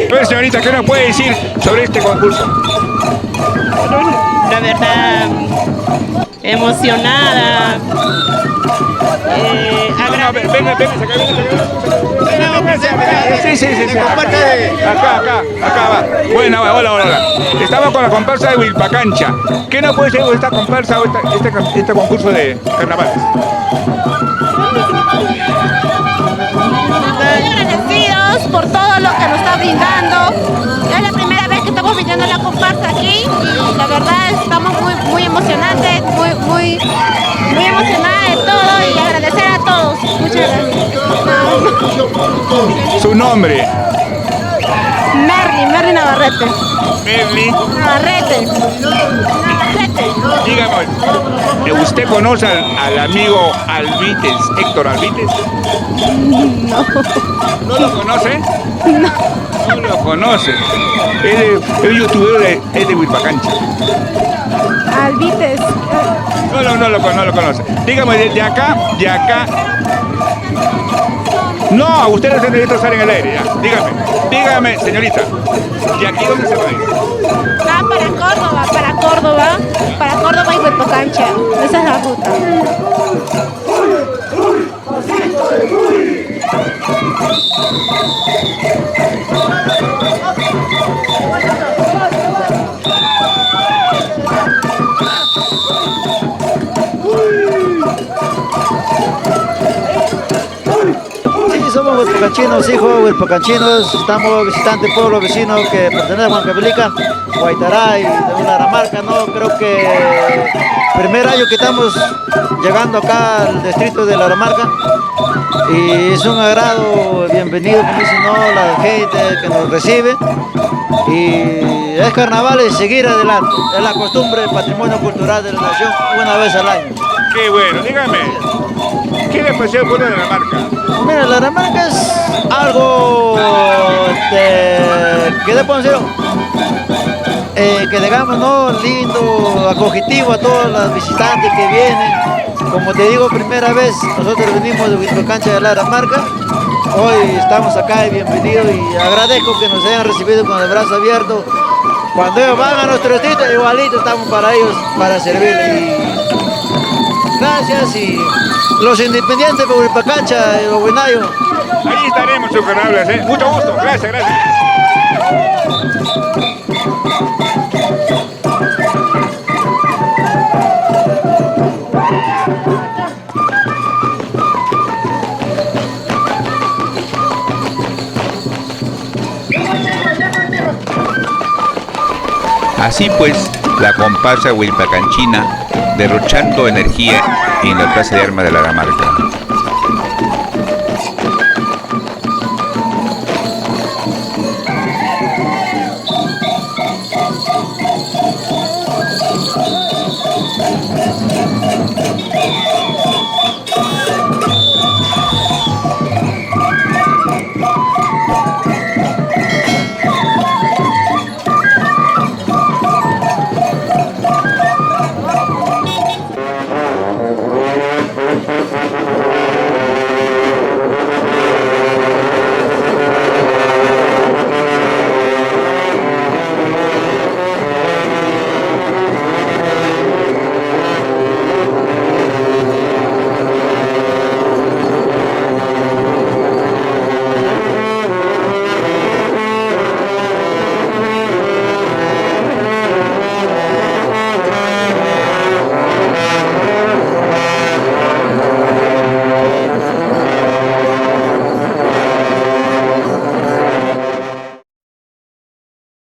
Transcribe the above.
Pues señorita, ¿qué nos puede decir sobre este concurso? La verdad, emocionada. Venga, sí. Acá va. Bueno, hola. Estamos con la comparsa de Huilpacancha. ¿Qué nos puede decir de esta comparsa o este concurso de carnavales? Agradecidos por todo lo que nos está brindando. Es la primera vez que estamos viniendo a la comparsa aquí y la verdad estamos muy emocionantes, muy emocionadas de todo y agradecer a todos. Muchas gracias. ¿Su nombre? Merly Navarrete. Merly Navarrete. Dígame, ¿usted conoce al amigo Alvites, Héctor Alvites? No. ¿No lo conoce? No. No lo conoce. Es youtuber de Huilpacancha. Alvites. No lo conoce. Dígame, de acá. No, usted no se necesita estar en el aire ya. Dígame, señorita. ¿Y aquí dónde se va a ir? Para Córdoba y Huilpacancha. Esa es la ruta. Somos huilpacanchinos, hijos huilpacanchinos, estamos visitando el pueblo vecino que pertenece a Huancavelica, Guaitará y de una Aramarca, ¿no? Creo que primer año que estamos llegando acá al distrito de la Aramarca y es un agrado, bienvenido, como dicen, ¿no? La gente que nos recibe y es carnaval y seguir adelante, es la costumbre, el patrimonio cultural de la nación una vez al año. Qué bueno, dígame, ¿qué le pareció el pueblo de la Aramarca? Mira, la Aramarca es algo que debemos decir, que digamos, ¿no? Lindo, acogitivo a todos los visitantes que vienen. Como te digo, primera vez nosotros venimos de Huilpacancha de la Aramarca. Hoy estamos acá y bienvenidos y agradezco que nos hayan recibido con el brazo abierto. Cuando ellos van a nuestro distrito, igualito estamos para ellos, para servirles. Gracias y los independientes de Huilpacancha y los Huinayos. Ahí estaremos, sus carnavales, ¿eh? Mucho gusto, gracias. Así pues, la comparsa huilpacanchina derrochando energía en la Plaza de Armas de la Aramarca.